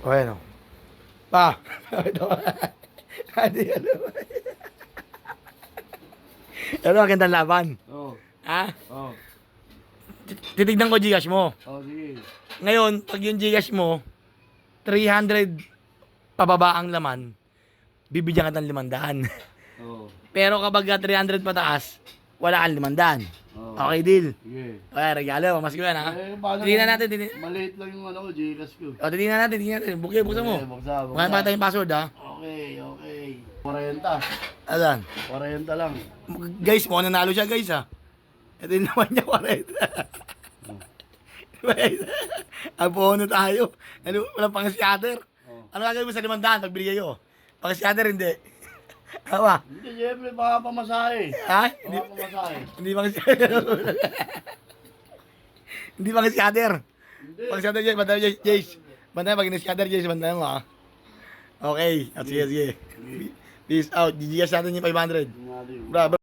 O, ayan o. Pa! Ito. Hindi, ano. Ano, magandang laban. Oo. Ha? Oo. Titignan ko Gcash mo. Oo, sige. Ngayon, pag yung Gcash mo, 300 pababa ang laman, bibigyan ka ng 500. Oo. Pero kapag 300 pataas, wala kang 500. Oo. Okay, deal. Sige. Okay, regalo. Mas ko yan, ha? Paano Titignan kung natin. maliit lang yung ano ko, Gcash ko. O, titignan natin. Buksan mo. Buksan. Mukha pa tayong password, ha? Okay, okay. 40. Ayan. 40 lang. Guys, mukhang nanalo siya, guys, ha? Ito yung naman niya, 40. Ang puno tayo. Ano, walang pang-scatter. Ano gagawin mo sa 500 pag binigay ko? Pang-scatter, hindi. Hawa. Hindi, siyempre, baka pamasahe. Ha? Baka pamasahe. Hindi pang-scatter. Hindi pang-scatter. Hindi. Pang-scatter, Jace. Bantayan, Jace. Bantayan, pag in-scatter, Jace, bantayan mo, ha? Okay. Sige. Peace out. GGS natin yung 500. Hindi. Bra,